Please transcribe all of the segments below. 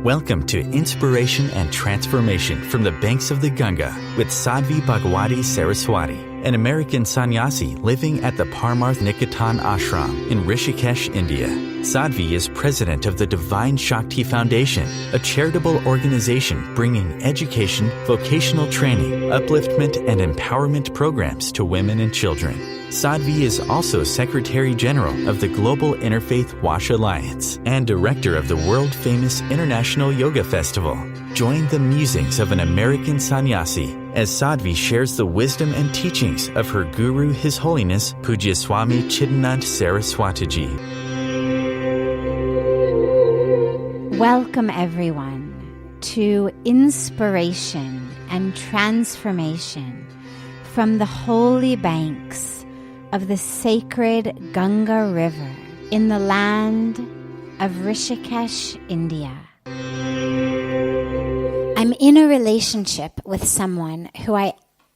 Welcome to Inspiration and Transformation from the Banks of the Ganga with Sadhvi Bhagawati Saraswati, an American sannyasi living at the Parmarth Niketan ashram in Rishikesh, India. Sadhvi is president of the Divine Shakti Foundation, a charitable organization bringing education, vocational training, upliftment, and empowerment programs to women and children. Sadhvi is also Secretary General of the Global Interfaith Wash Alliance and Director of the world-famous International Yoga Festival. Join the musings of an American sannyasi as Sadhvi shares the wisdom and teachings of her guru, His Holiness Pujya Swami Chidanand Saraswatiji. Welcome, everyone, to Inspiration and Transformation from the holy banks of the sacred Ganga River in the land of Rishikesh, India. I'm in a relationship with someone who I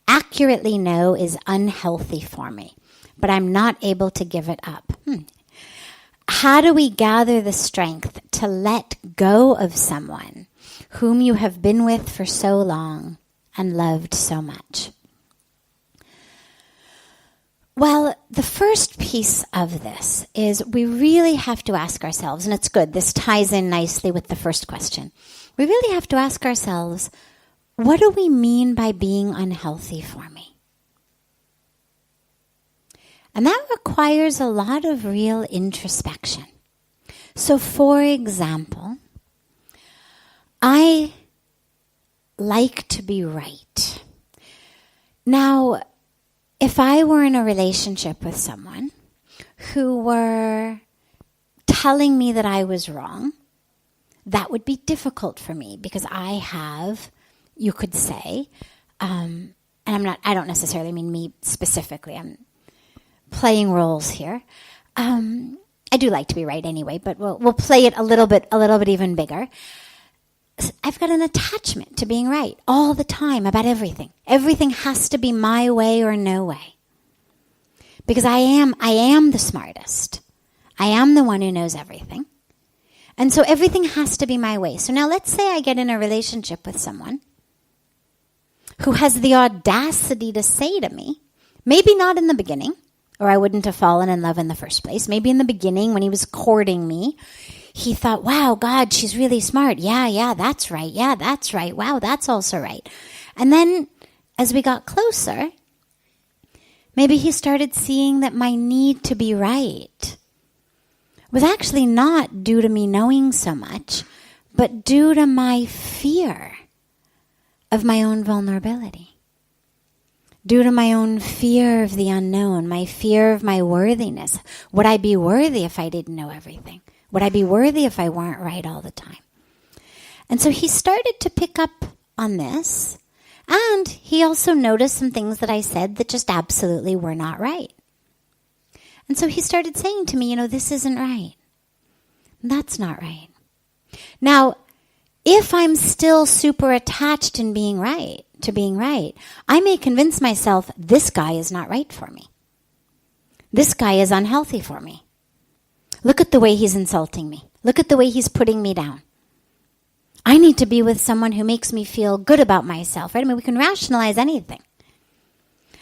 accurately know is unhealthy for me, but I'm not able to give it up. How do we gather the strength to let go of someone whom you have been with for so long and loved so much? Well, the first piece of this is we really have to ask ourselves, and it's good, this ties in nicely with the first question. We really have to ask ourselves, what do we mean by being unhealthy for me? And that requires a lot of real introspection. So, for example, I like to be right. Now, if I were in a relationship with someone who were telling me that I was wrong, that would be difficult for me because I have, you could say, and I don't necessarily mean me specifically, I'm playing roles here. I do like to be right anyway, but we'll play it a little bit even bigger. I've got an attachment to being right all the time about everything. Everything has to be my way or no way. Because I am the smartest. I am the one who knows everything. And so everything has to be my way. So now let's say I get in a relationship with someone who has the audacity to say to me, maybe not in the beginning, or I wouldn't have fallen in love in the first place. Maybe in the beginning when he was courting me, he thought, wow, God, she's really smart. Yeah, that's right. Yeah, that's right. Wow, that's also right. And then as we got closer, maybe he started seeing that my need to be right was actually not due to me knowing so much, but due to my fear of my own vulnerability, due to my own fear of the unknown, my fear of my worthiness. Would I be worthy if I didn't know everything? Would I be worthy if I weren't right all the time? And so he started to pick up on this, and he also noticed some things that I said that just absolutely were not right. And so he started saying to me, this isn't right. That's not right. Now, if I'm still super attached in being right, I may convince myself this guy is not right for me. This guy is unhealthy for me. Look at the way he's insulting me. Look at the way he's putting me down. I need to be with someone who makes me feel good about myself, right? I mean, we can rationalize anything.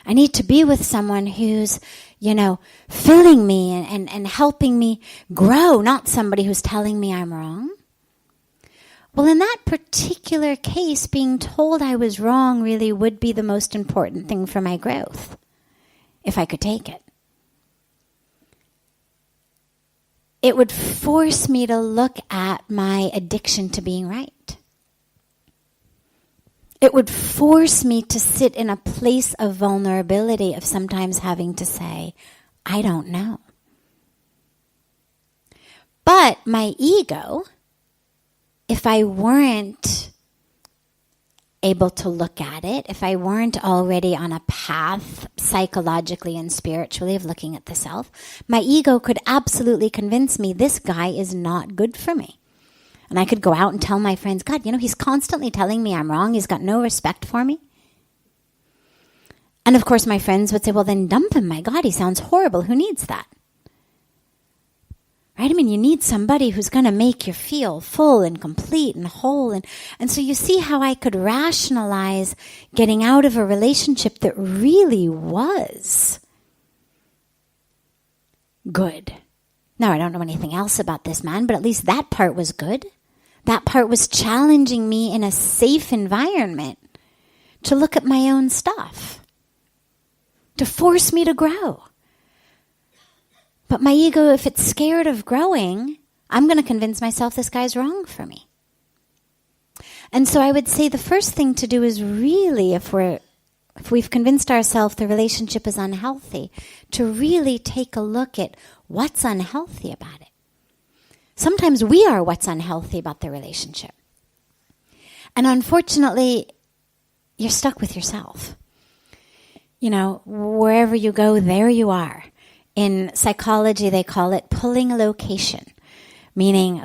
I need to be with someone who's, filling me and helping me grow, not somebody who's telling me I'm wrong. Well, in that particular case, being told I was wrong really would be the most important thing for my growth, if I could take it. It would force me to look at my addiction to being right. It would force me to sit in a place of vulnerability of sometimes having to say, I don't know. But my ego, if I weren't able to look at it, if I weren't already on a path psychologically and spiritually of looking at the self, my ego could absolutely convince me this guy is not good for me. And I could go out and tell my friends, God, he's constantly telling me I'm wrong. He's got no respect for me. And of course, my friends would say, well, then dump him. My God, he sounds horrible. Who needs that? right? I mean, you need somebody who's going to make you feel full and complete and whole. And so you see how I could rationalize getting out of a relationship that really was good. Now, I don't know anything else about this man, but at least that part was good. That part was challenging me in a safe environment to look at my own stuff, to force me to grow. But my ego, if it's scared of growing, I'm going to convince myself this guy's wrong for me. And so I would say the first thing to do is really, if we've convinced ourselves the relationship is unhealthy, to really take a look at what's unhealthy about it. Sometimes we are what's unhealthy about the relationship. And unfortunately, you're stuck with yourself. You know, wherever you go, there you are. In psychology, they call it pulling a location, meaning,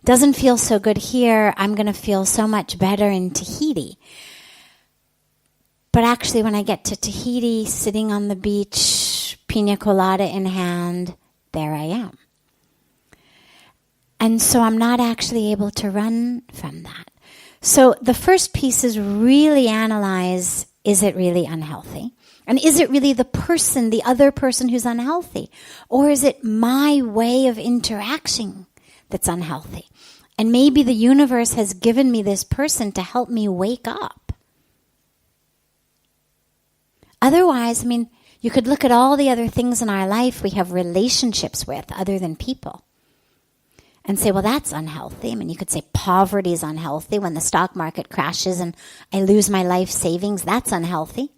doesn't feel so good here, I'm going to feel so much better in Tahiti. But actually, when I get to Tahiti, sitting on the beach, pina colada in hand, there I am. And so I'm not actually able to run from that. So the first piece is really analyze, is it really unhealthy? And is it really the other person who's unhealthy? Or is it my way of interacting that's unhealthy? And maybe the universe has given me this person to help me wake up. Otherwise, I mean, you could look at all the other things in our life we have relationships with other than people and say, well, that's unhealthy. I mean, you could say poverty is unhealthy. When the stock market crashes and I lose my life savings, that's unhealthy.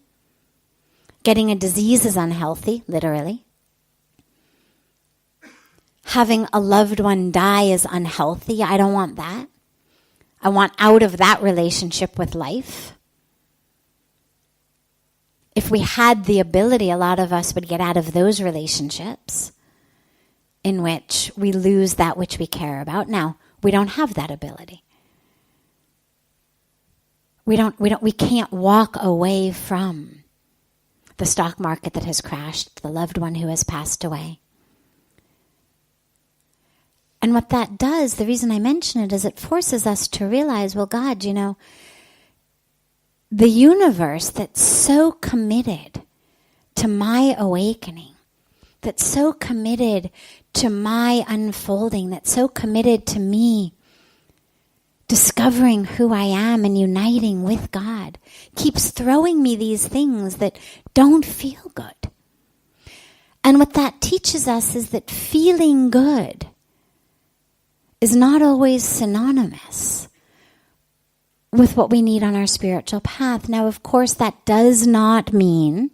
Getting a disease is unhealthy, literally. Having a loved one die is unhealthy. I don't want that. I want out of that relationship with life. If we had the ability, a lot of us would get out of those relationships in which we lose that which we care about. Now, we don't have that ability. We can't walk away from the stock market that has crashed, the loved one who has passed away. And what that does, the reason I mention it, is it forces us to realize, well, God, you know, the universe that's so committed to my awakening, that's so committed to my unfolding, that's so committed to me discovering who I am and uniting with God, keeps throwing me these things that don't feel good. And what that teaches us is that feeling good is not always synonymous with what we need on our spiritual path. Now, of course, that does not mean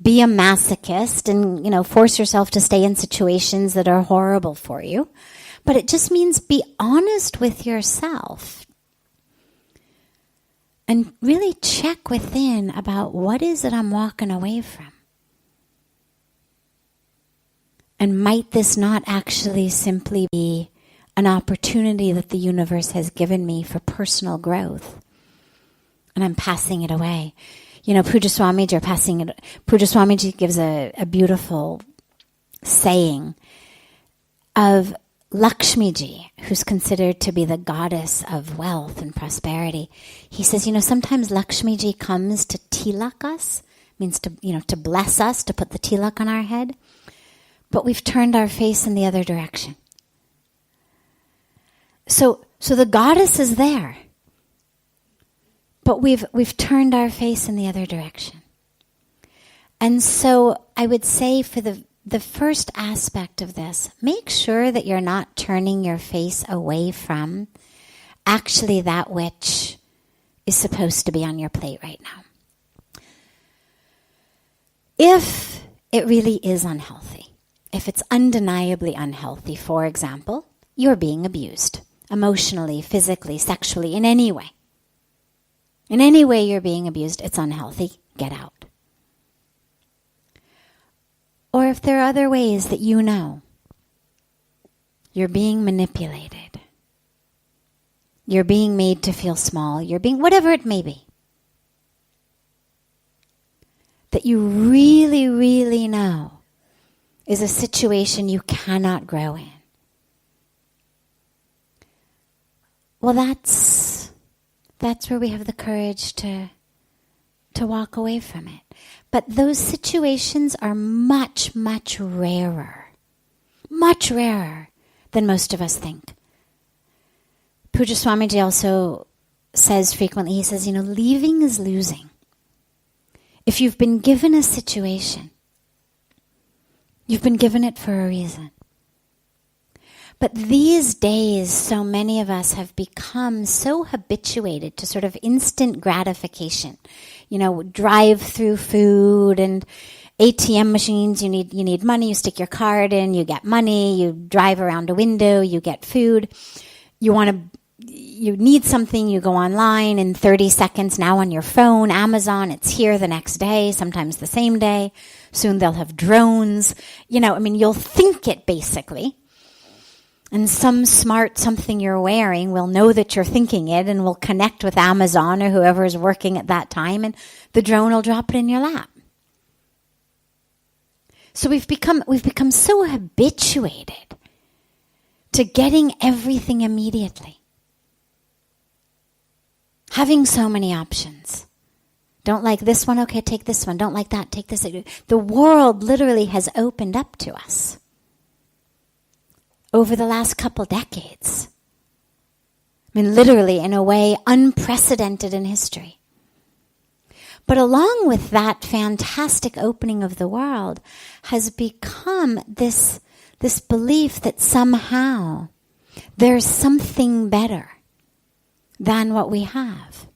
be a masochist and, you know, force yourself to stay in situations that are horrible for you. But it just means be honest with yourself and really check within about what is it I'm walking away from. And might this not actually simply be an opportunity that the universe has given me for personal growth? And I'm passing it away. You know, Puja Swamiji gives a beautiful saying of Lakshmiji, who's considered to be the goddess of wealth and prosperity. He says, you know, sometimes Lakshmiji comes to tilak us, means to, you know, to bless us, to put the tilak on our head, but we've turned our face in the other direction. So the goddess is there, but we've turned our face in the other direction. And so I would say for the first aspect of this, make sure that you're not turning your face away from actually that which is supposed to be on your plate right now. If it really is unhealthy, if it's undeniably unhealthy, for example, you're being abused emotionally, physically, sexually, in any way. In any way you're being abused, it's unhealthy, get out. Or if there are other ways that you know you're being manipulated, you're being made to feel small, you're being, whatever it may be, that you really, really know is a situation you cannot grow in. Well, that's where we have the courage to walk away from it. But those situations are much, much rarer than most of us think. Pujya Swamiji also says frequently, he says, leaving is losing. If you've been given a situation, you've been given it for a reason. But these days, so many of us have become so habituated to sort of instant gratification. Drive-through food and ATM machines. You need money, you stick your card in, you get money, you drive around a window, you get food. You need something, you go online in 30 seconds now on your phone, Amazon, it's here the next day, sometimes the same day. Soon they'll have drones. You'll think it basically. And some smart something you're wearing will know that you're thinking it and will connect with Amazon or whoever is working at that time, and the drone will drop it in your lap. So we've become so habituated to getting everything immediately. Having so many options. Don't like this one? Okay, take this one. Don't like that? Take this. The world literally has opened up to us over the last couple decades. Literally in a way unprecedented in history. But along with that fantastic opening of the world has become this belief that somehow there's something better than what we have.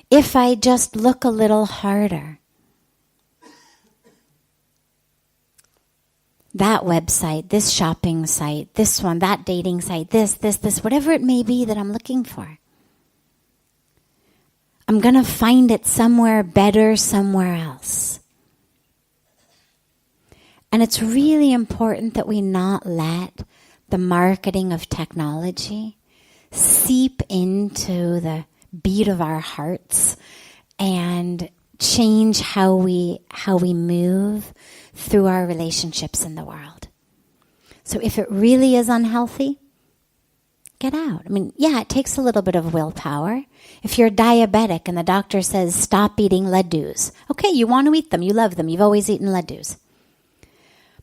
If I just look a little harder, that website, this shopping site, this one, that dating site, this, whatever it may be that I'm looking for, I'm going to find it somewhere better, somewhere else. And it's really important that we not let the marketing of technology seep into the beat of our hearts and change how we move through our relationships in the world. So if it really is unhealthy, get out. It takes a little bit of willpower. If you're diabetic and the doctor says stop eating laddus, okay, you want to eat them, you love them, you've always eaten laddus.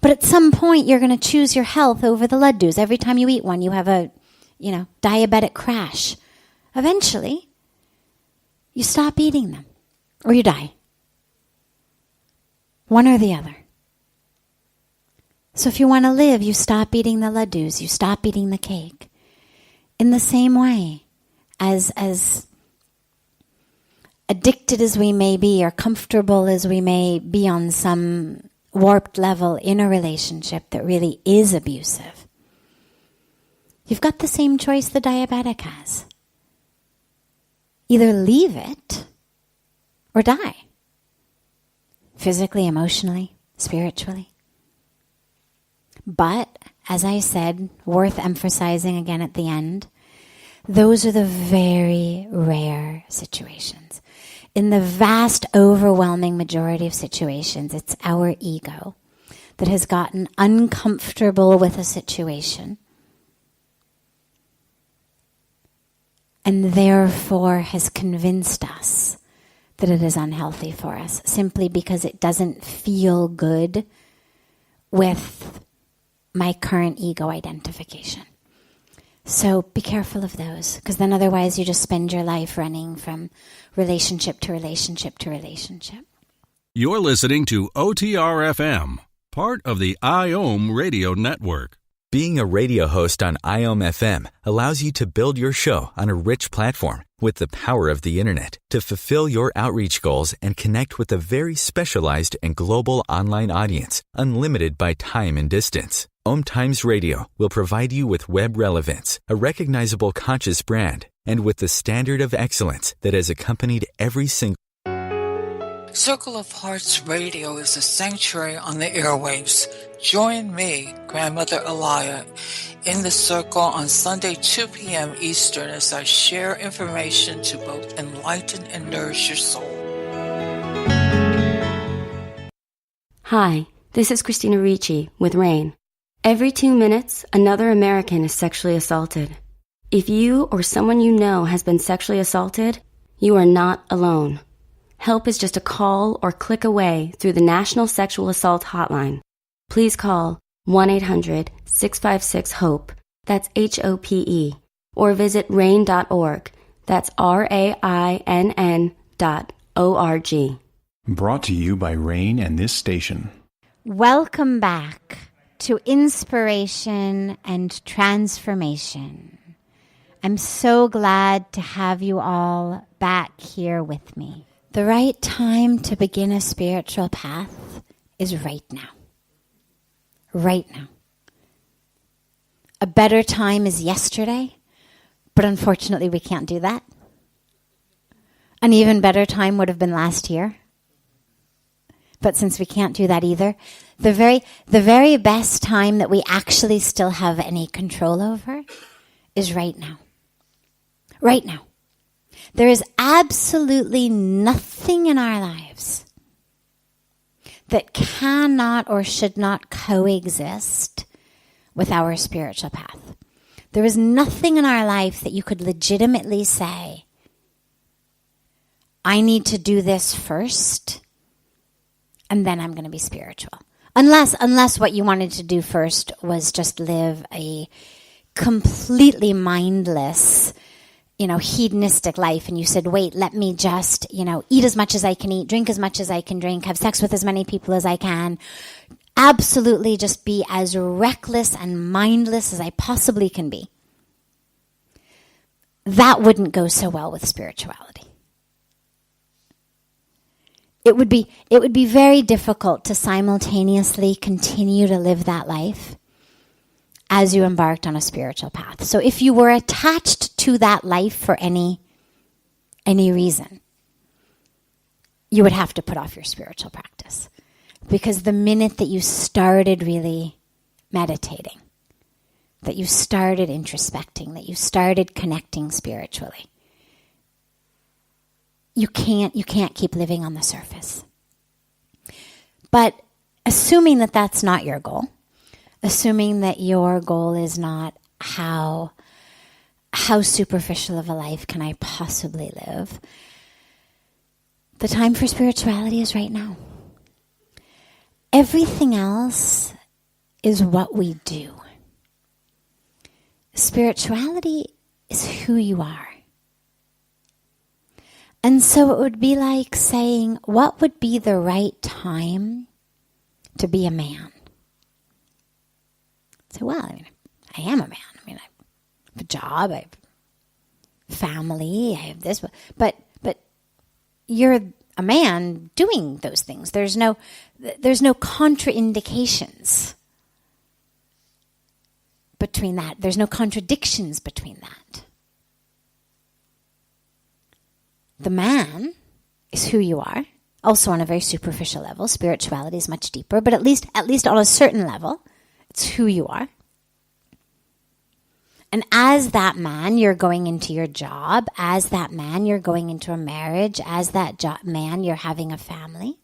But at some point you're going to choose your health over the laddus. Every time you eat one, you have a diabetic crash. Eventually, you stop eating them or you die. One or the other. So if you want to live, you stop eating the laddus, you stop eating the cake. In the same way, as addicted as we may be or comfortable as we may be on some warped level in a relationship that really is abusive, you've got the same choice the diabetic has. Either leave it or die. Physically, emotionally, spiritually. But, as I said, worth emphasizing again at the end, those are the very rare situations. In the vast, overwhelming majority of situations, it's our ego that has gotten uncomfortable with a situation and therefore has convinced us that it is unhealthy for us, simply because it doesn't feel good with my current ego identification. So be careful of those, because then otherwise you just spend your life running from relationship to relationship to relationship. You're listening to OTR-FM, part of the IOM radio network. Being a radio host on IOM FM allows you to build your show on a rich platform with the power of the internet to fulfill your outreach goals and connect with a very specialized and global online audience, unlimited by time and distance. OMTimes Radio will provide you with web relevance, a recognizable conscious brand, and with the standard of excellence that has accompanied every single Circle of Hearts Radio is a sanctuary on the airwaves. Join me, Grandmother Elia, in the circle on Sunday 2 p.m. Eastern as I share information to both enlighten and nourish your soul. Hi, This is Christina Ricci with RAIN. Every 2 minutes, another American is sexually assaulted. If you or someone you know has been sexually assaulted, you are not alone. Help is just a call or click away through the National Sexual Assault Hotline. Please call 1-800-656-HOPE, that's HOPE, or visit RAIN.org, that's RAINN.org. Brought to you by RAIN and this station. Welcome back to Inspiration and Transformation. I'm so glad to have you all back here with me. The right time to begin a spiritual path is right now. Right now. A better time is yesterday, but unfortunately we can't do that. An even better time would have been last year. But since we can't do that either, the very best time that we actually still have any control over is right now. Right now. There is absolutely nothing in our lives that cannot or should not coexist with our spiritual path. There is nothing in our life that you could legitimately say, I need to do this first, and then I'm going to be spiritual. Unless what you wanted to do first was just live a completely mindless, hedonistic life, and you said, wait, let me just, eat as much as I can eat, drink as much as I can drink, have sex with as many people as I can, absolutely just be as reckless and mindless as I possibly can be. That wouldn't go so well with spirituality. It would be very difficult to simultaneously continue to live that life as you embarked on a spiritual path. So if you were attached to that life for any reason, you would have to put off your spiritual practice. Because the minute that you started really meditating, that you started introspecting, that you started connecting spiritually, you can't keep living on the surface. But assuming that that's not your goal, assuming that your goal is not how superficial of a life can I possibly live, the time for spirituality is right now. Everything else is what we do. Spirituality is who you are. And so it would be like saying, what would be the right time to be a man? So, well, I am a man. I have a job, I have family, I have this, but you're a man doing those things. There's no contraindications between that. There's no contradictions between that. The man is who you are, also on a very superficial level. Spirituality is much deeper, but at least on a certain level, it's who you are. And as that man, you're going into your job. As that man, you're going into a marriage. As that man, you're having a family.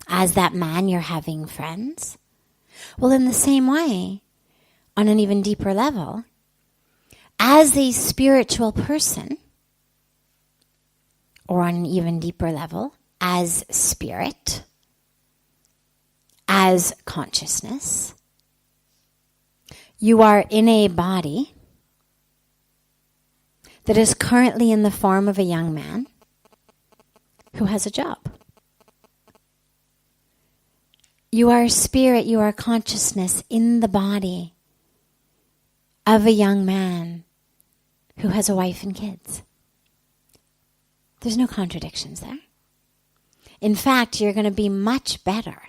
As that man, you're having friends. Well, in the same way, on an even deeper level, as a spiritual person, or on an even deeper level, as spirit, as consciousness, you are in a body that is currently in the form of a young man who has a job. You are spirit, you are consciousness in the body of a young man who has a wife and kids. There's no contradictions there. In fact, you're going to be much better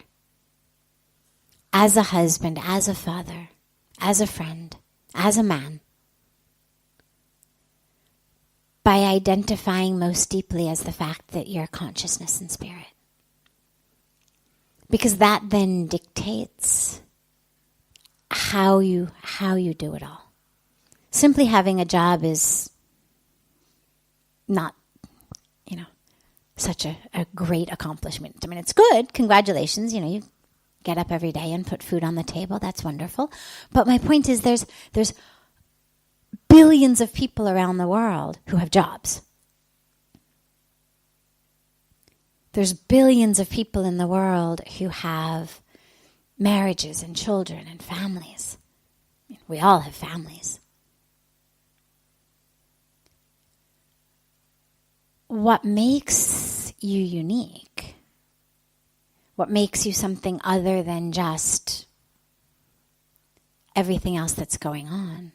as a husband, as a father, as a friend, as a man, by identifying most deeply as the fact that you're consciousness and spirit. Because that then dictates how you do it all. Simply having a job is not, such a great accomplishment. I mean, it's good. Congratulations. You get up every day and put food on the table. That's wonderful. But my point is there's billions of people around the world who have jobs. There's billions of people in the world who have marriages and children and families. We all have families. What makes you unique, what makes you something other than just everything else that's going on,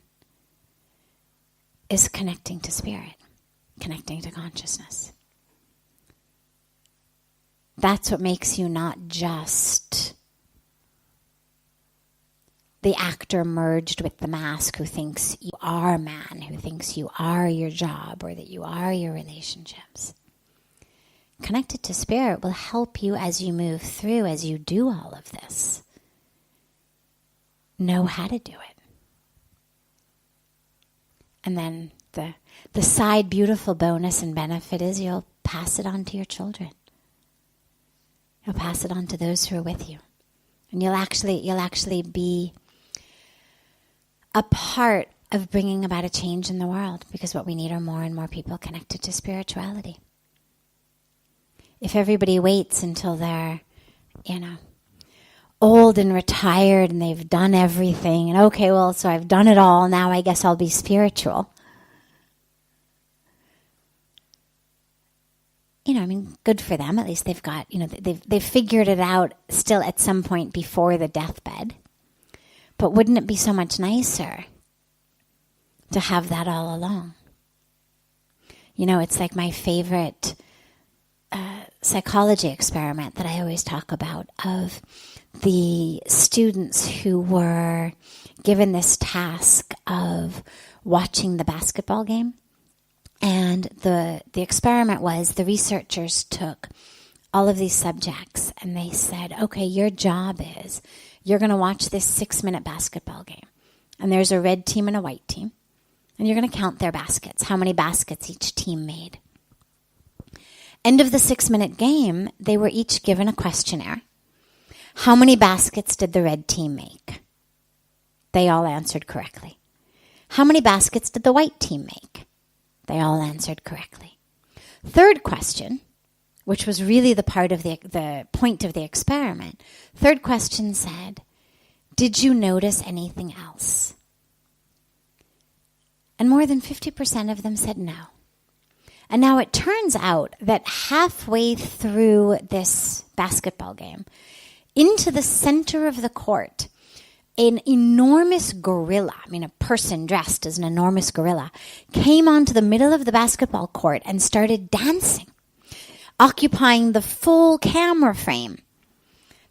is connecting to spirit, connecting to consciousness. That's what makes you not just the actor merged with the mask who thinks you are man, who thinks you are your job or that you are your relationships. Connected to spirit will help you as you move through, as you do all of this, know how to do it. And then the side beautiful bonus and benefit is you'll pass it on to your children. You'll pass it on to those who are with you. And you'll actually be a part of bringing about a change in the world, because what we need are more and more people connected to spirituality. If everybody waits until they're, old and retired and they've done everything, and okay, well, so I've done it all, now I guess I'll be spiritual. Good for them. At least they've got, they've figured it out still at some point before the deathbed. But wouldn't it be so much nicer to have that all along? It's like my favorite psychology experiment that I always talk about, of the students who were given this task of watching the basketball game. And the experiment was the researchers took all of these subjects and they said, okay, your job is you're going to watch this 6-minute basketball game. And there's a red team and a white team. And you're going to count their baskets, how many baskets each team made. End of the 6-minute game, they were each given a questionnaire. How many baskets did the red team make? They all answered correctly. How many baskets did the white team make? They all answered correctly. Third question, which was really the part of the point of the experiment. Third question said, did you notice anything else? And more than 50% of them said no. And now it turns out that halfway through this basketball game, into the center of the court, an enormous gorilla, a person dressed as an enormous gorilla, came onto the middle of the basketball court and started dancing, occupying the full camera frame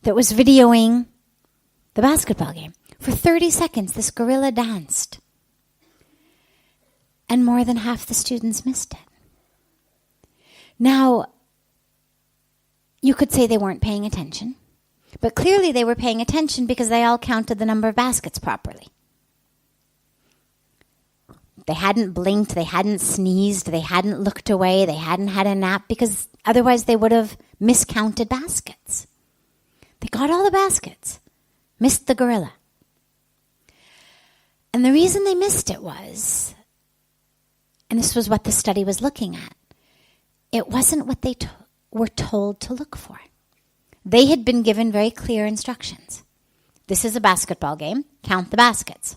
that was videoing the basketball game. For 30 seconds, this gorilla danced. And more than half the students missed it. Now, you could say they weren't paying attention. But clearly they were paying attention because they all counted the number of baskets properly. They hadn't blinked, they hadn't sneezed, they hadn't looked away, they hadn't had a nap, because otherwise they would have miscounted baskets. They got all the baskets, missed the gorilla. And the reason they missed it was, and this was what the study was looking at, it wasn't what they were told to look for. They had been given very clear instructions. This is a basketball game. Count the baskets.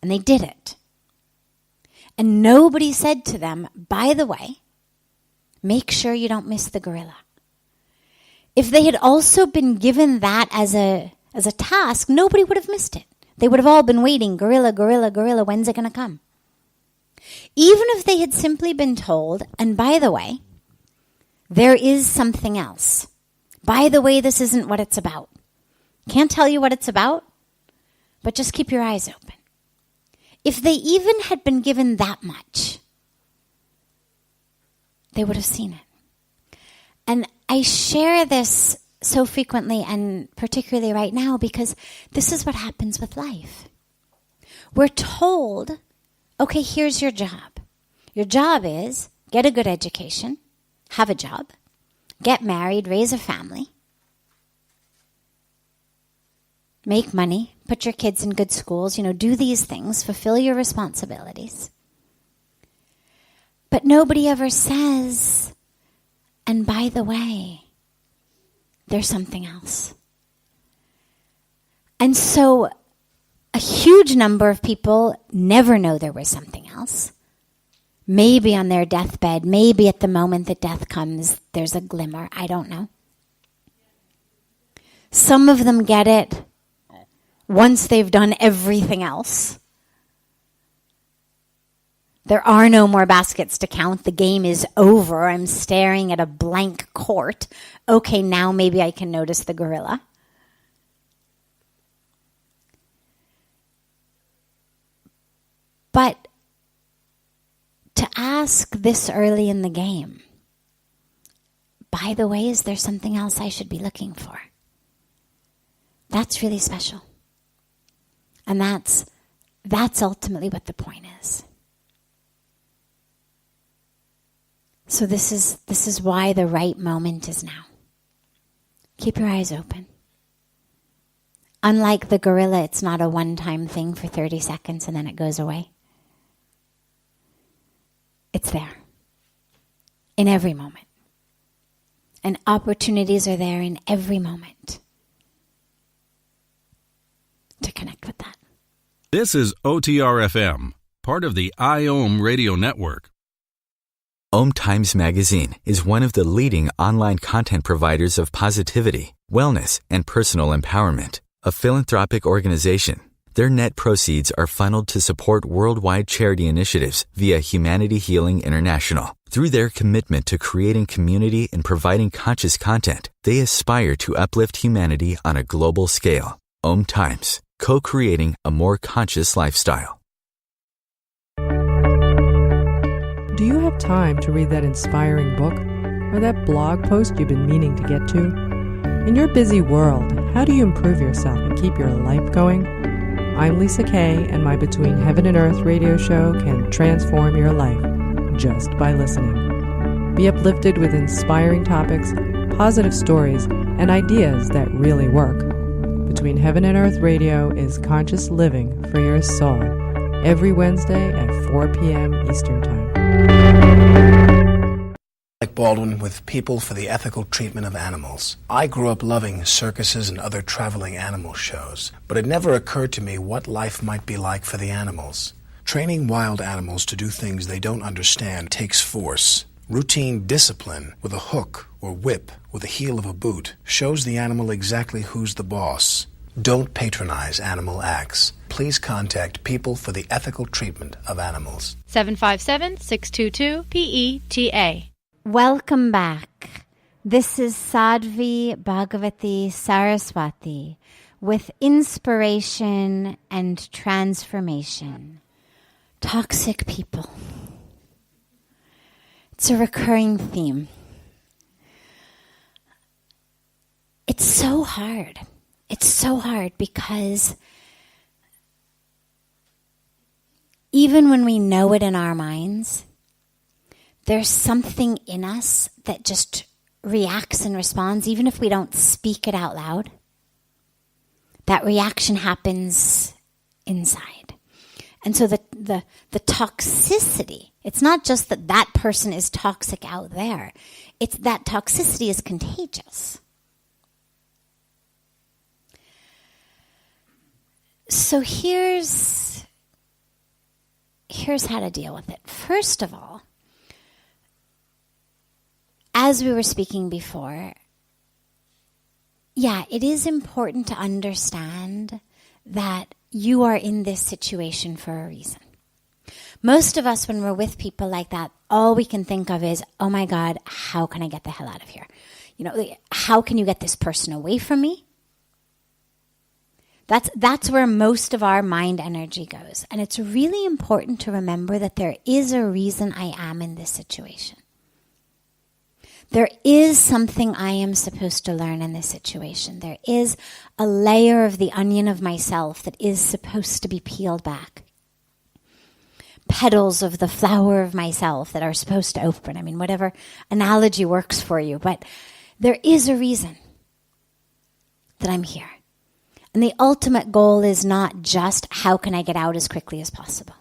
And they did it. And nobody said to them, by the way, make sure you don't miss the gorilla. If they had also been given that as a task, nobody would have missed it. They would have all been waiting, gorilla, gorilla, gorilla, when's it going to come? Even if they had simply been told, and by the way, there is something else. By the way, this isn't what it's about. Can't tell you what it's about, but just keep your eyes open. If they even had been given that much, they would have seen it. And I share this so frequently, and particularly right now, because this is what happens with life. We're told, okay, here's your job. Your job is get a good education, have a job, get married, raise a family. make money, put your kids in good schools, do these things, fulfill your responsibilities. But nobody ever says, and by the way, there's something else. And so a huge number of people never know there was something else. Maybe on their deathbed, maybe at the moment that death comes, there's a glimmer. I don't know. Some of them get it once they've done everything else. There are no more baskets to count. The game is over. I'm staring at a blank court. Okay, now maybe I can notice the gorilla. But to ask this early in the game, by the way, is there something else I should be looking for? That's really special. And that's ultimately what the point is. So this is why the right moment is now. Keep your eyes open. Unlike the gorilla, it's not a one-time thing for 30 seconds and then it goes away. It's there. In every moment. And opportunities are there in every moment to connect with that. This is OTR-FM, part of the IOM radio network. OMTimes Magazine is one of the leading online content providers of positivity, wellness, and personal empowerment. A philanthropic organization, their net proceeds are funneled to support worldwide charity initiatives via Humanity Healing International. Through their commitment to creating community and providing conscious content, they aspire to uplift humanity on a global scale. OMTimes, co-creating a more conscious lifestyle. Do you have time to read that inspiring book or that blog post you've been meaning to get to? In your busy world, how do you improve yourself and keep your life going? I'm Lisa Kay, and my Between Heaven and Earth radio show can transform your life just by listening. Be uplifted with inspiring topics, positive stories, and ideas that really work. Between Heaven and Earth radio is conscious living for your soul, every Wednesday at 4 p.m. Eastern Time. Like Baldwin with People for the Ethical Treatment of Animals. I grew up loving circuses and other traveling animal shows, but it never occurred to me what life might be like for the animals. Training wild animals to do things they don't understand takes force. Routine discipline with a hook or whip with the heel of a boot shows the animal exactly who's the boss. Don't patronize animal acts. Please contact People for the Ethical Treatment of Animals. 757-622-PETA. Welcome back. This is Sadhvi Bhagawati Saraswati with inspiration and transformation. Toxic people. It's a recurring theme. It's so hard. It's so hard because even when we know it in our minds, there's something in us that just reacts and responds, even if we don't speak it out loud. That reaction happens inside. And so the toxicity, it's not just that that person is toxic out there. It's that toxicity is contagious. So here's how to deal with it. First of all, as we were speaking before, it is important to understand that you are in this situation for a reason. Most of us, when we're with people like that, all we can think of is, oh my God, how can I get the hell out of here? How can you get this person away from me? That's where most of our mind energy goes. And it's really important to remember that there is a reason I am in this situation. There is something I am supposed to learn in this situation. There is a layer of the onion of myself that is supposed to be peeled back. Petals of the flower of myself that are supposed to open. I mean, whatever analogy works for you. But there is a reason that I'm here. And the ultimate goal is not just how can I get out as quickly as possible.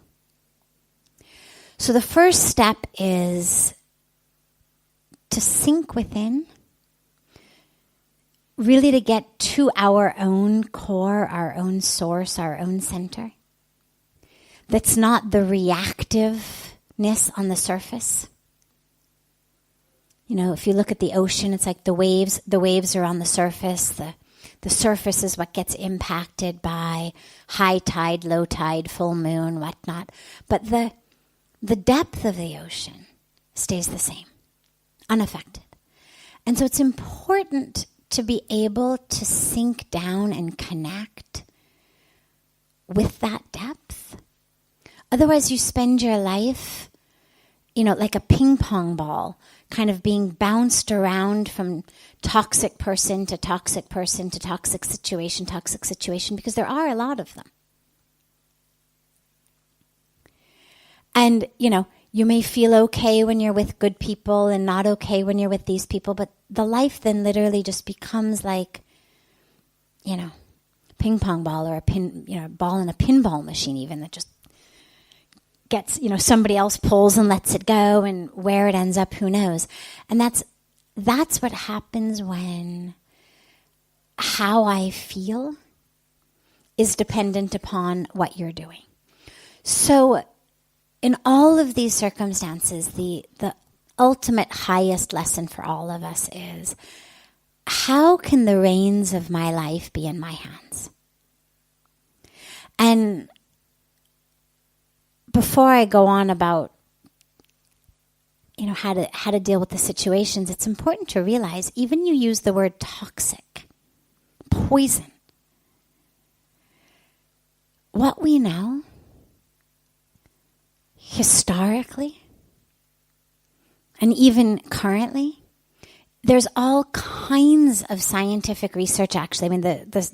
So the first step is to sink within, really to get to our own core, our own source, our own center. That's not the reactiveness on the surface. You know, if you look at the ocean, it's like the waves are on the surface. The surface is what gets impacted by high tide, low tide, full moon, whatnot. But the depth of the ocean stays the same, unaffected. And so it's important to be able to sink down and connect with that depth. Otherwise, you spend your life, you know, like a ping pong ball, kind of being bounced around from toxic person to toxic person to toxic situation, because there are a lot of them. And, you know, you may feel okay when you're with good people and not okay when you're with these people, but the life then literally just becomes like, you know, ping pong ball or a ball in a pinball machine even that just gets, you know, somebody else pulls and lets it go, and where it ends up, who knows. And that's what happens when how I feel is dependent upon what you're doing. So in all of these circumstances, the ultimate highest lesson for all of us is, how can the reins of my life be in my hands? And before I go on about, you know, how to deal with the situations, it's important to realize, even you use the word toxic, poison. What we know historically and even currently, there's all kinds of scientific research, actually. I mean, the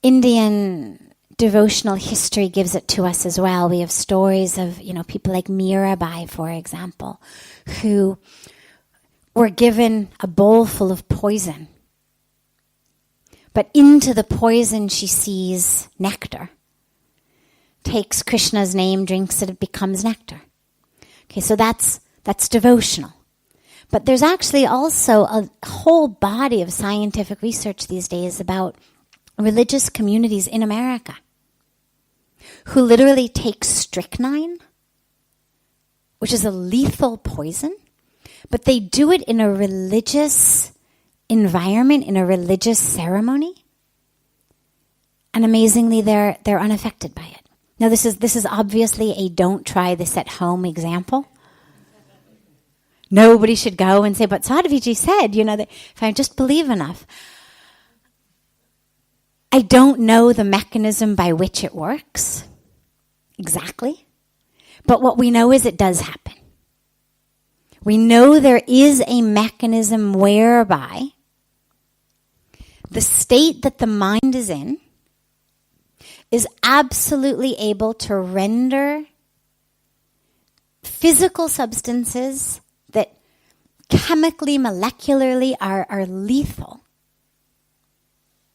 Indian devotional history gives it to us as well. We have stories of, you know, people like Mirabai, for example, who were given a bowl full of poison. But into the poison she sees nectar. Takes Krishna's name, drinks it, it becomes nectar. Okay, so that's devotional. But there's actually also a whole body of scientific research these days about religious communities in America who literally take strychnine, which is a lethal poison, but they do it in a religious environment, in a religious ceremony, and amazingly they're unaffected by it. Now this is obviously a don't try this at home example. Nobody should go and say, but Sadhviji said, you know, that if I just believe enough. I don't know the mechanism by which it works exactly, but what we know is it does happen. We know there is a mechanism whereby the state that the mind is in is absolutely able to render physical substances that chemically, molecularly are lethal,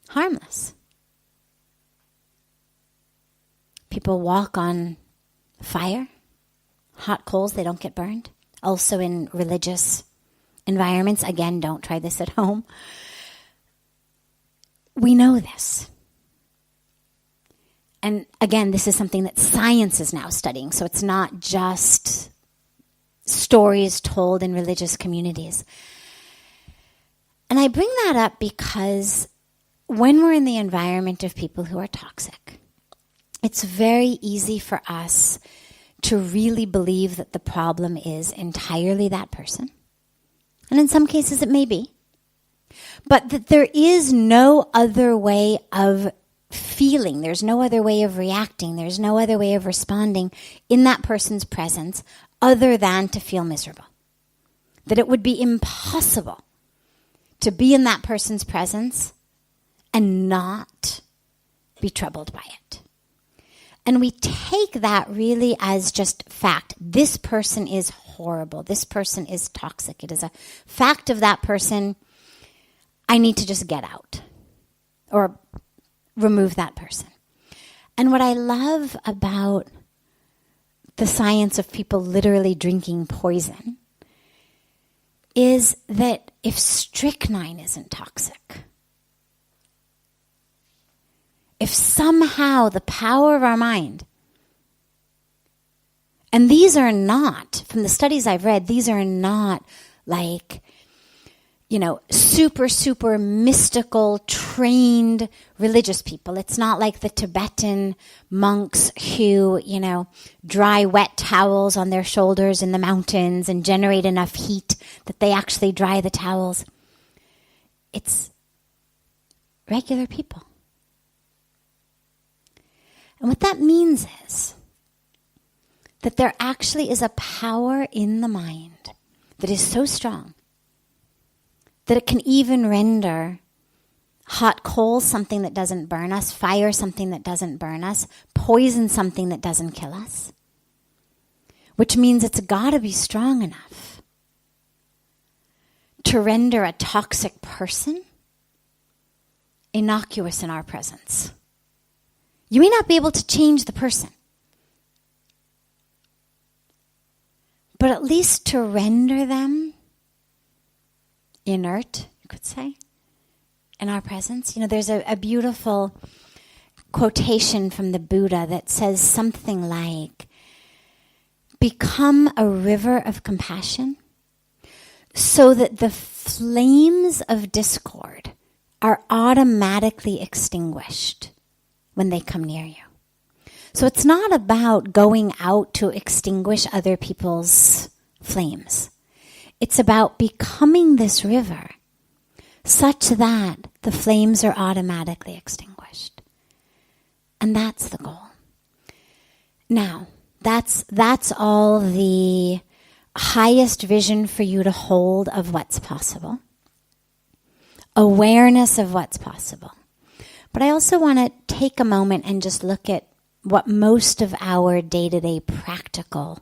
harmless. People walk on fire, hot coals, they don't get burned. Also in religious environments, again, don't try this at home. We know this. And again, this is something that science is now studying, so it's not just stories told in religious communities. And I bring that up because when we're in the environment of people who are toxic, it's very easy for us to really believe that the problem is entirely that person. And in some cases it may be. But that there is no other way of feeling, there's no other way of reacting, there's no other way of responding in that person's presence other than to feel miserable. That it would be impossible to be in that person's presence and not be troubled by it. And we take that really as just fact. This person is horrible. This person is toxic. It is a fact of that person. I need to just get out. Or remove that person. And what I love about the science of people literally drinking poison is that if strychnine isn't toxic, if somehow the power of our mind, and these are not, from the studies I've read, these are not like, super mystical, trained religious people. It's not like the Tibetan monks who, dry wet towels on their shoulders in the mountains and generate enough heat that they actually dry the towels. It's regular people. And what that means is that there actually is a power in the mind that is so strong that it can even render hot coals something that doesn't burn us, fire something that doesn't burn us, poison something that doesn't kill us. Which means it's got to be strong enough to render a toxic person innocuous in our presence. You may not be able to change the person, but at least to render them inert, you could say, in our presence. There's a beautiful quotation from the Buddha that says something like, become a river of compassion so that the flames of discord are automatically extinguished when they come near you. So it's not about going out to extinguish other people's flames. It's about becoming this river such that the flames are automatically extinguished. And that's the goal. Now, that's all the highest vision for you to hold of what's possible. Awareness of what's possible. But I also want to take a moment and just look at what most of our day-to-day practical,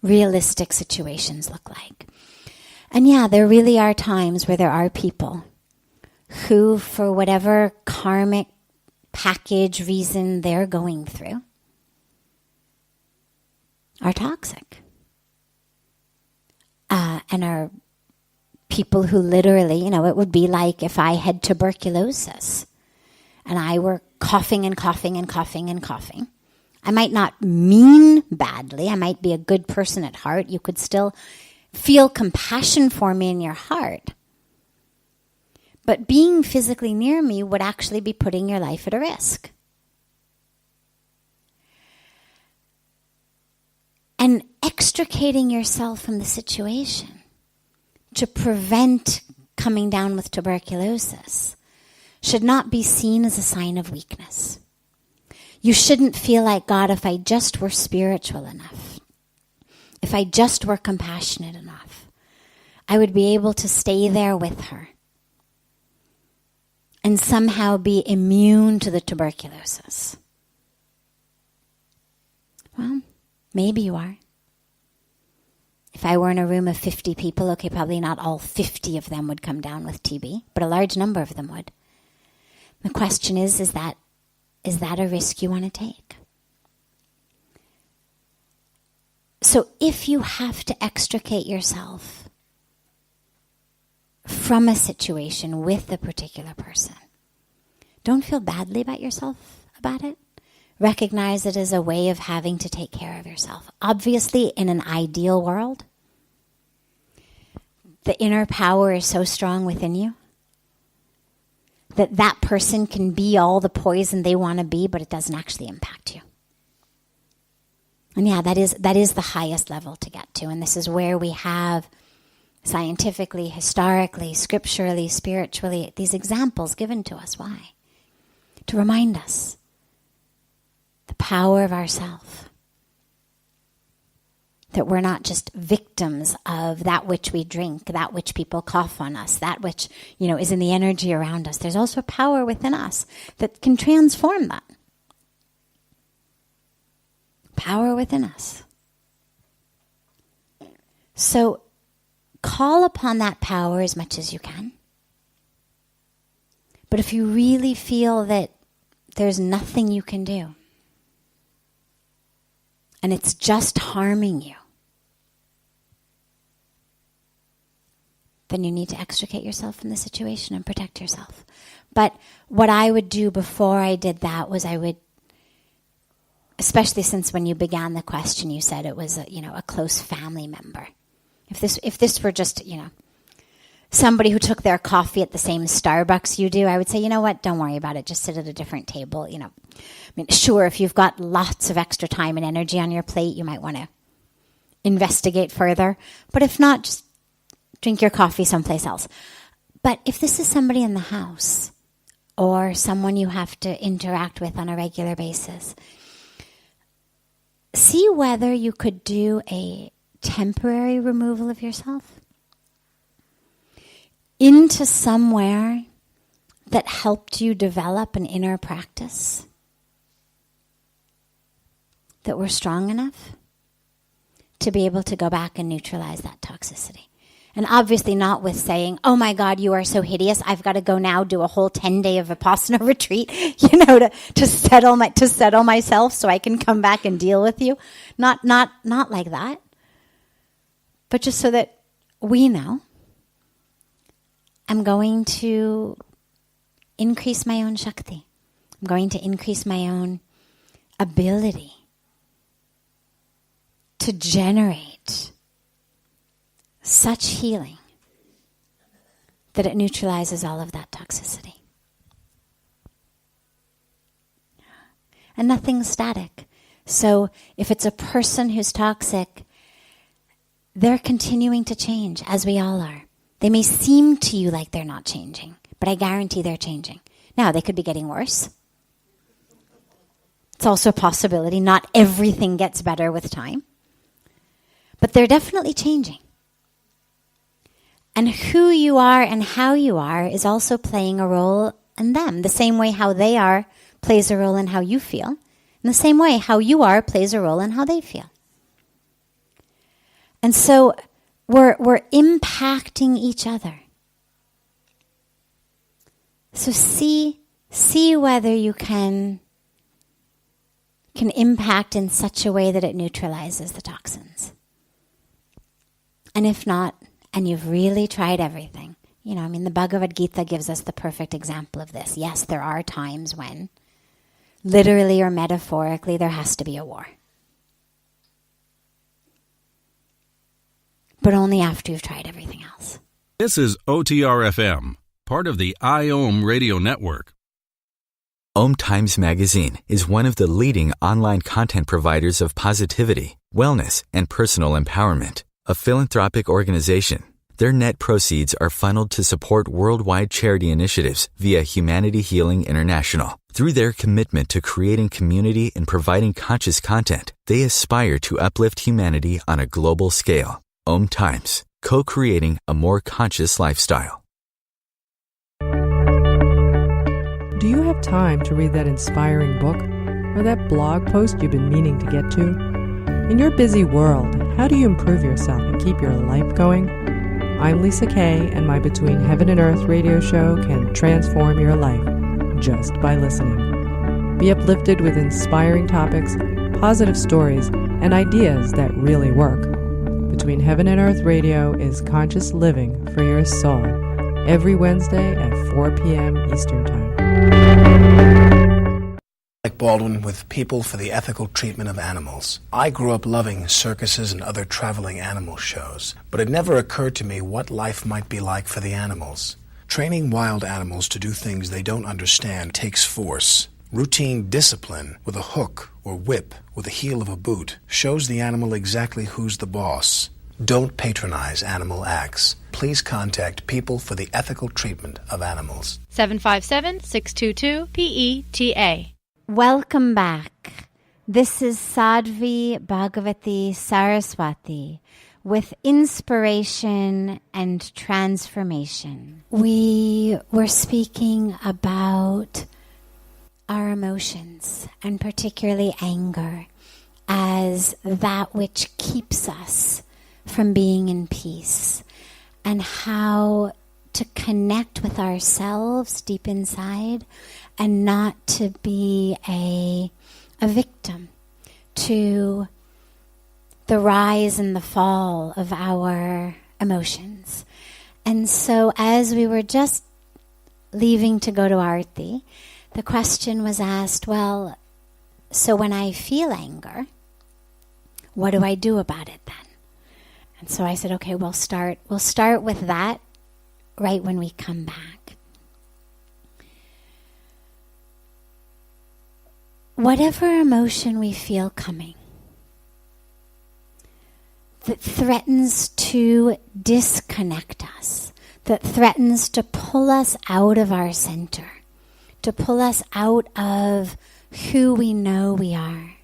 realistic situations look like. And yeah, there really are times where there are people who, for whatever karmic package reason they're going through, are toxic. And are people who literally, it would be like if I had tuberculosis and I were coughing and coughing and coughing and coughing. I might not mean badly. I might be a good person at heart. You could still feel compassion for me in your heart. But being physically near me would actually be putting your life at a risk. And extricating yourself from the situation to prevent coming down with tuberculosis should not be seen as a sign of weakness. You shouldn't feel like, God, if I just were spiritual enough, if I just were compassionate enough, I would be able to stay there with her and somehow be immune to the tuberculosis. Well, maybe you are. If I were in a room of 50 people, okay, probably not all 50 of them would come down with TB, but a large number of them would. The question is that a risk you want to take? So if you have to extricate yourself from a situation with a particular person, don't feel badly about yourself about it. Recognize it as a way of having to take care of yourself. Obviously, in an ideal world, the inner power is so strong within you that person can be all the poison they want to be, but it doesn't actually impact you. And yeah, that is the highest level to get to. And this is where we have scientifically, historically, scripturally, spiritually, these examples given to us. Why? To remind us the power of ourself. That we're not just victims of that which we drink, that which people cough on us, that which, is in the energy around us. There's also power within us that can transform that. Power within us. So call upon that power as much as you can. But if you really feel that there's nothing you can do, and it's just harming you, then you need to extricate yourself from the situation and protect yourself. But what I would do before I did that was I would, especially since when you began the question, you said it was a close family member. If this were just, somebody who took their coffee at the same Starbucks you do, I would say, you know what, don't worry about it. Just sit at a different table, I mean, sure, if you've got lots of extra time and energy on your plate, you might want to investigate further. But if not, just drink your coffee someplace else. But if this is somebody in the house or someone you have to interact with on a regular basis, see whether you could do a temporary removal of yourself into somewhere that helped you develop an inner practice that were strong enough to be able to go back and neutralize that toxicity. And obviously not with saying, oh my God, you are so hideous, I've got to go now do a whole 10-day of Vipassana retreat, to settle myself so I can come back and deal with you. Not like that. But just so that we know, I'm going to increase my own Shakti. I'm going to increase my own ability to generate such healing that it neutralizes all of that toxicity. And nothing's static. So if it's a person who's toxic, they're continuing to change, as we all are. They may seem to you like they're not changing, but I guarantee they're changing. Now, they could be getting worse. It's also a possibility. Not everything gets better with time. But they're definitely changing. And who you are and how you are is also playing a role in them. The same way how they are plays a role in how you feel. In the same way how you are plays a role in how they feel. And so we're impacting each other. So see whether you can impact in such a way that it neutralizes the toxins. And if not, and you've really tried everything, the Bhagavad Gita gives us the perfect example of this. Yes, there are times when, literally or metaphorically, there has to be a war. But only after you've tried everything else. This is OTR-FM, part of the IOM radio network. OMTimes magazine is one of the leading online content providers of positivity, wellness, and personal empowerment. A philanthropic organization, their net proceeds are funneled to support worldwide charity initiatives via Humanity Healing International. Through their commitment to creating community and providing conscious content, they aspire to uplift humanity on a global scale. OMTimes, co-creating a more conscious lifestyle. Do you have time to read that inspiring book or that blog post you've been meaning to get to? In your busy world, how do you improve yourself and keep your life going? I'm Lisa Kay, and my Between Heaven and Earth radio show can transform your life just by listening. Be uplifted with inspiring topics, positive stories, and ideas that really work. Between Heaven and Earth radio is conscious living for your soul, every Wednesday at 4 p.m. Eastern Time. Like Baldwin with People for the Ethical Treatment of Animals. I grew up loving circuses and other traveling animal shows, but it never occurred to me what life might be like for the animals. Training wild animals to do things they don't understand takes force. Routine discipline with a hook or whip with the heel of a boot shows the animal exactly who's the boss. Don't patronize animal acts. Please contact People for the Ethical Treatment of Animals. 757-622-PETA. Welcome back. This is Sadhvi Bhagawati Saraswati with inspiration and transformation. We were speaking about our emotions, and particularly anger, as that which keeps us from being in peace, and how to connect with ourselves deep inside and not to be a victim to the rise and the fall of our emotions. And so as we were just leaving to go to Aarti, the question was asked, well, so when I feel anger, what do I do about it then? And so I said, okay, we'll start with that right when we come back. Whatever emotion we feel coming that threatens to disconnect us, that threatens to pull us out of our center, to pull us out of who we know we are.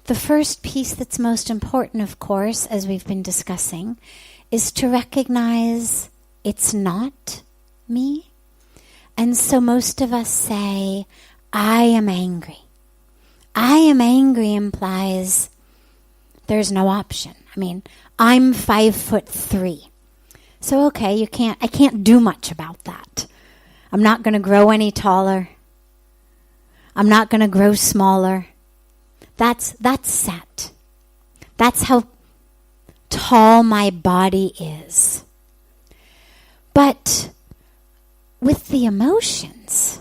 The first piece that's most important, of course, as we've been discussing, is to recognize it's not me. And so most of us say, I am angry. I am angry implies there's no option. I mean, I'm 5'3". So okay, I can't do much about that. I'm not going to grow any taller. I'm not going to grow smaller. That's set. That's how tall my body is. But with the emotions,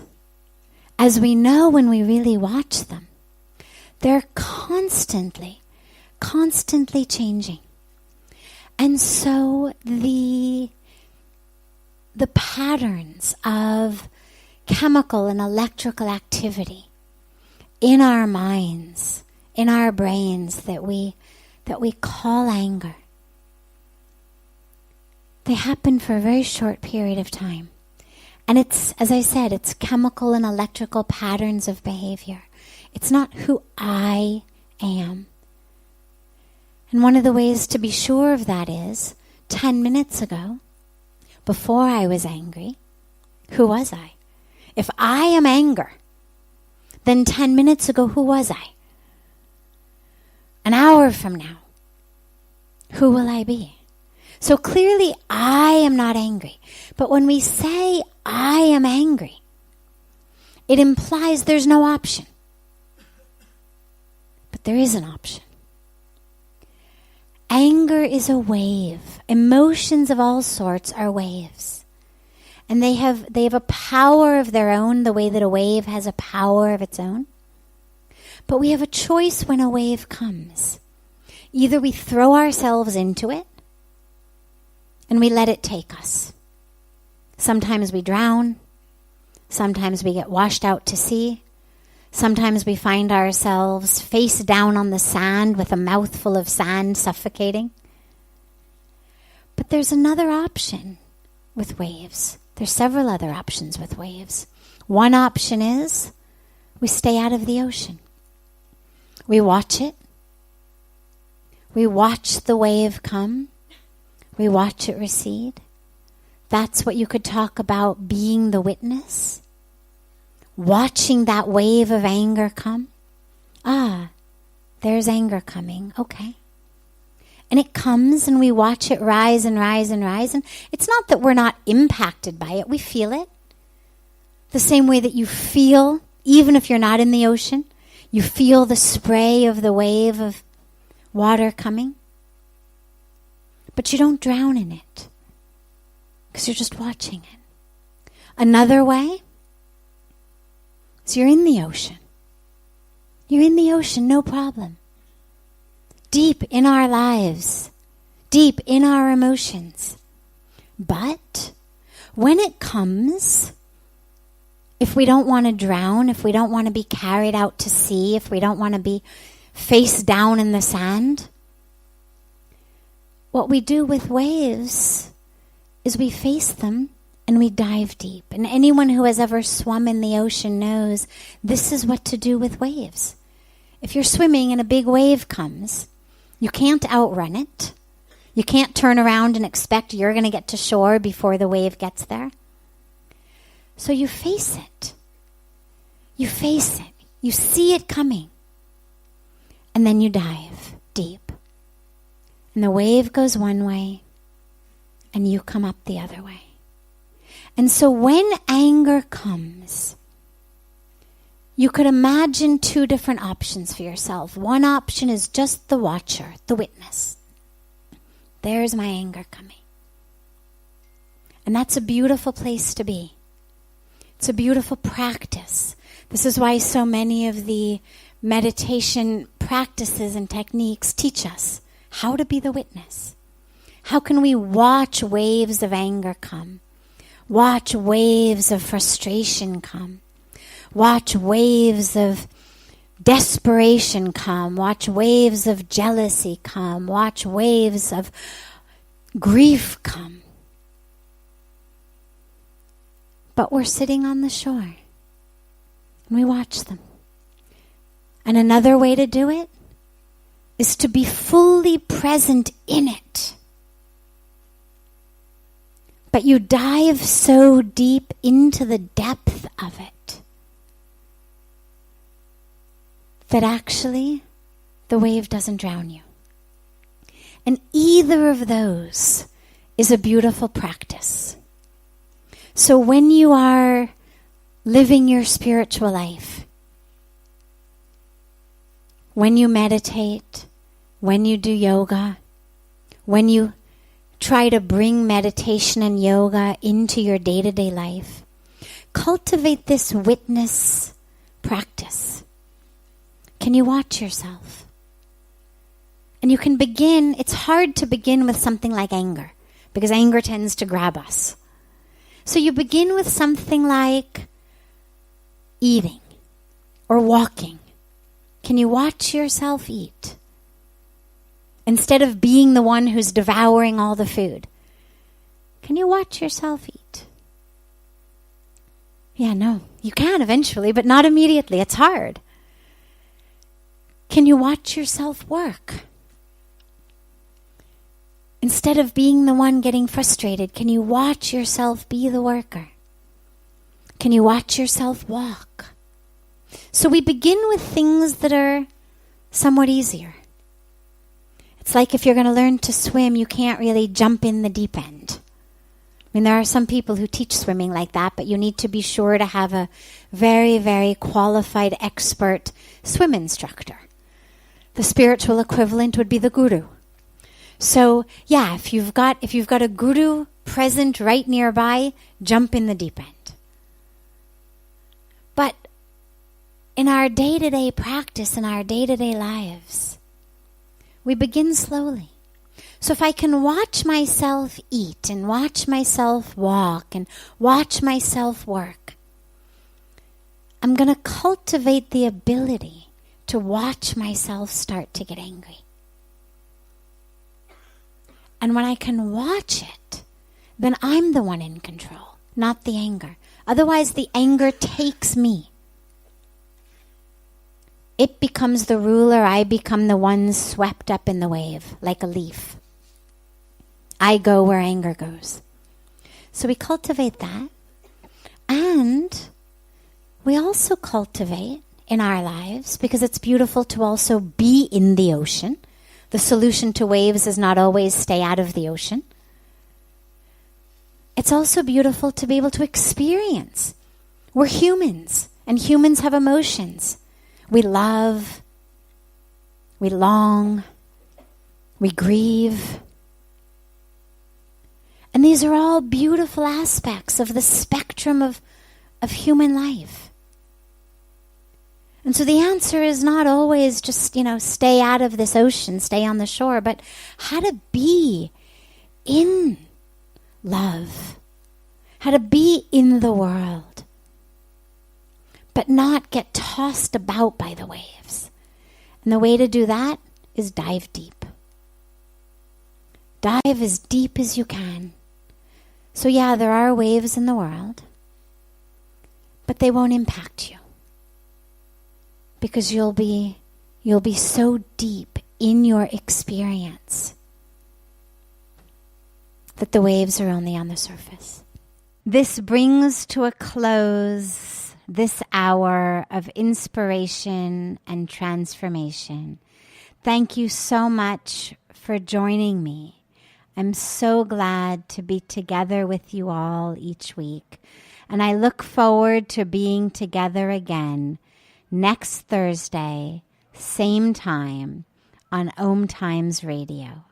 as we know when we really watch them, they're constantly changing. And so the patterns of chemical and electrical activity in our minds, in our brains that we call anger, they happen for a very short period of time. And it's, as I said, it's chemical and electrical patterns of behavior. It's not who I am. And one of the ways to be sure of that is, 10 minutes ago, before I was angry, who was I? If I am anger, then 10 minutes ago, who was I? An hour from now, who will I be? So clearly, I am not angry. But when we say I am angry, it implies there's no option. But there is an option. Anger is a wave. Emotions of all sorts are waves. And they have a power of their own, the way that a wave has a power of its own. But we have a choice when a wave comes. Either we throw ourselves into it and we let it take us. Sometimes we drown. Sometimes we get washed out to sea. Sometimes we find ourselves face down on the sand with a mouthful of sand suffocating. But there's another option with waves. There's several other options with waves. One option is we stay out of the ocean. We watch it. We watch the wave come. We watch it recede. That's what you could talk about being the witness. Watching that wave of anger come. Ah, there's anger coming. Okay. And it comes and we watch it rise and rise and rise. And it's not that we're not impacted by it. We feel it. The same way that you feel, even if you're not in the ocean, you feel the spray of the wave of water coming. But you don't drown in it because you're just watching it. Another way, so you're in the ocean. You're in the ocean, no problem. Deep in our lives, deep in our emotions. But when it comes, if we don't want to drown, if we don't want to be carried out to sea, if we don't want to be face down in the sand, what we do with waves is we face them and we dive deep. And anyone who has ever swum in the ocean knows this is what to do with waves. If you're swimming and a big wave comes, you can't outrun it. You can't turn around and expect you're going to get to shore before the wave gets there. So you face it. You face it. You see it coming. And then you dive deep. And the wave goes one way, and you come up the other way. And so when anger comes, you could imagine two different options for yourself. One option is just the watcher, the witness. There's my anger coming. And that's a beautiful place to be. It's a beautiful practice. This is why so many of the meditation practices and techniques teach us how to be the witness. How can we watch waves of anger come? Watch waves of frustration come. Watch waves of desperation come. Watch waves of jealousy come. Watch waves of grief come. But we're sitting on the shore and we watch them. And another way to do it is to be fully present in it. But you dive so deep into the depth of it that actually the wave doesn't drown you. And either of those is a beautiful practice. So when you are living your spiritual life, when you meditate, when you do yoga, when you try to bring meditation and yoga into your day-to-day life, cultivate this witness practice. Can you watch yourself? And you can begin, it's hard to begin with something like anger, because anger tends to grab us. So you begin with something like eating or walking. Can you watch yourself eat? Instead of being the one who's devouring all the food, can you watch yourself eat? Yeah, no, you can eventually, but not immediately. It's hard. Can you watch yourself work? Instead of being the one getting frustrated, can you watch yourself be the worker? Can you watch yourself walk? So we begin with things that are somewhat easier. It's like if you're going to learn to swim, you can't really jump in the deep end. I mean, there are some people who teach swimming like that, but you need to be sure to have a very, very qualified, expert swim instructor. The spiritual equivalent would be the guru. So, yeah, if you've got a guru present right nearby, jump in the deep end. But in our day-to-day practice, in our day-to-day lives, we begin slowly. So if I can watch myself eat and watch myself walk and watch myself work, I'm going to cultivate the ability to watch myself start to get angry. And when I can watch it, then I'm the one in control, not the anger. Otherwise, the anger takes me. It becomes the ruler. I become the one swept up in the wave, like a leaf. I go where anger goes. So we cultivate that. And we also cultivate in our lives, because it's beautiful to also be in the ocean. The solution to waves is not always stay out of the ocean. It's also beautiful to be able to experience. We're humans, and humans have emotions. We love, we long, we grieve. And these are all beautiful aspects of the spectrum of human life. And so the answer is not always just, stay out of this ocean, stay on the shore, but how to be in love, how to be in the world, but not get tossed about by the waves. And the way to do that is dive deep. Dive as deep as you can. So yeah, there are waves in the world, but they won't impact you. Because you'll be so deep in your experience that the waves are only on the surface. This brings to a close this hour of inspiration and transformation. Thank you so much for joining me. I'm so glad to be together with you all each week. And I look forward to being together again next Thursday, same time, on OMTimes Radio.